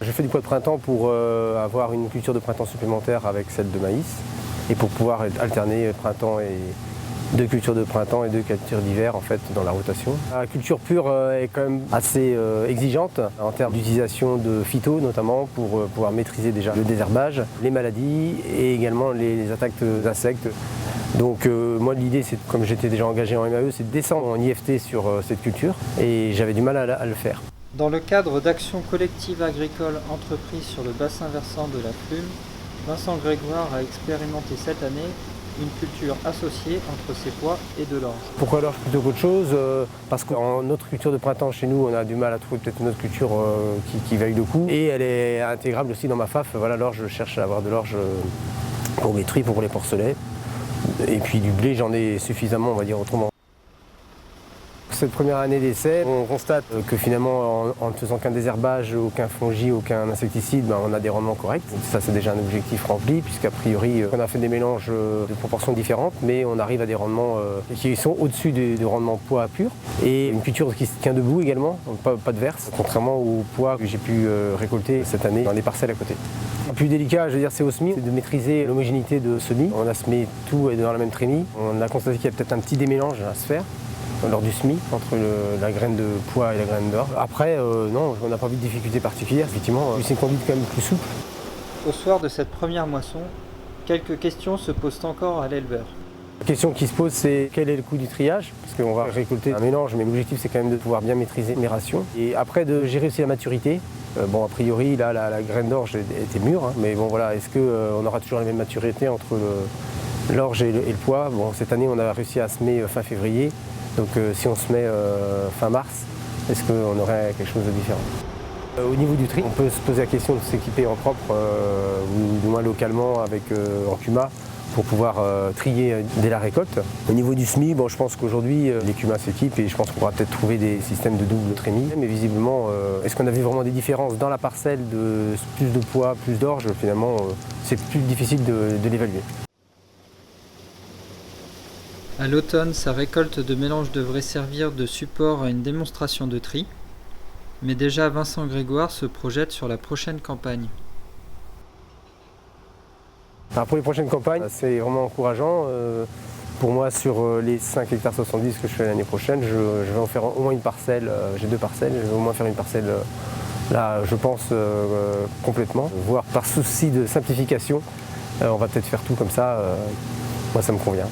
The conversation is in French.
J'ai fait du pois de printemps pour avoir une culture de printemps supplémentaire avec celle de maïs et pour pouvoir alterner printemps et deux cultures de printemps et deux cultures d'hiver en fait dans la rotation. La culture pure est quand même assez exigeante en termes d'utilisation de phyto notamment pour pouvoir maîtriser déjà le désherbage, les maladies et également les attaques d'insectes. Donc moi l'idée c'est, comme j'étais déjà engagé en MAE, c'est de descendre en IFT sur cette culture et j'avais du mal à le faire. Dans le cadre d'actions collectives agricoles entreprises sur le bassin versant de la Flume, Vincent Grégoire a expérimenté cette année une culture associée entre ses pois et de l'orge. Pourquoi l'orge plutôt qu'autre chose? Parce qu'en notre culture de printemps chez nous, on a du mal à trouver peut-être une autre culture qui vaille le coup. Et elle est intégrable aussi dans ma FAF. Voilà, l'orge, je cherche à avoir de l'orge pour mes truies, pour les porcelets. Et puis du blé, j'en ai suffisamment, on va dire autrement. Cette première année d'essai, on constate que finalement, en ne faisant qu'un désherbage, aucun fongi, aucun insecticide, on a des rendements corrects. Ça, c'est déjà un objectif rempli, puisqu'a priori, on a fait des mélanges de proportions différentes, mais on arrive à des rendements qui sont au-dessus du rendement pois pur. Et une culture qui se tient debout également, donc pas de verse, contrairement aux pois que j'ai pu récolter cette année dans les parcelles à côté. Le plus délicat, je veux dire, c'est au semis, c'est de maîtriser l'homogénéité de semis. On a semé tout dans la même trémie. On a constaté qu'il y a peut-être un petit démélange à se faire lors du semis, entre la graine de pois et la graine d'orge. Après, non, on n'a pas vu de difficulté particulière, effectivement. C'est une conduite quand même plus souple. Au soir de cette première moisson, quelques questions se posent encore à l'éleveur. La question qui se pose, c'est quel est le coût du triage? Parce qu'on va récolter un mélange, mais l'objectif, c'est quand même de pouvoir bien maîtriser les rations. Et après, de gérer aussi la maturité. Bon, a priori, là, la graine d'orge était mûre, hein, mais bon, voilà, est-ce qu'on aura toujours la même maturité entre l'orge et le pois? Bon, cette année, on a réussi à semer fin février. Donc si on se met fin mars, est-ce qu'on aurait quelque chose de différent? Au niveau du tri, on peut se poser la question de s'équiper en propre, ou du moins localement avec en CUMA, pour pouvoir trier dès la récolte. Au niveau du semis, bon, je pense qu'aujourd'hui les CUMA s'équipent et je pense qu'on pourra peut-être trouver des systèmes de double trémie. Mais visiblement, est-ce qu'on a vu vraiment des différences dans la parcelle de plus de pois, plus d'orge? Finalement, c'est plus difficile de l'évaluer. À l'automne, sa récolte de mélange devrait servir de support à une démonstration de tri, mais déjà Vincent Grégoire se projette sur la prochaine campagne. Alors pour les prochaines campagnes, c'est vraiment encourageant. Pour moi, sur les 5 hectares 70 que je fais l'année prochaine, je vais en faire au moins une parcelle. J'ai 2 parcelles, je vais au moins faire une parcelle là, je pense, complètement. Voire par souci de simplification, on va peut-être faire tout comme ça. Moi, ça me convient.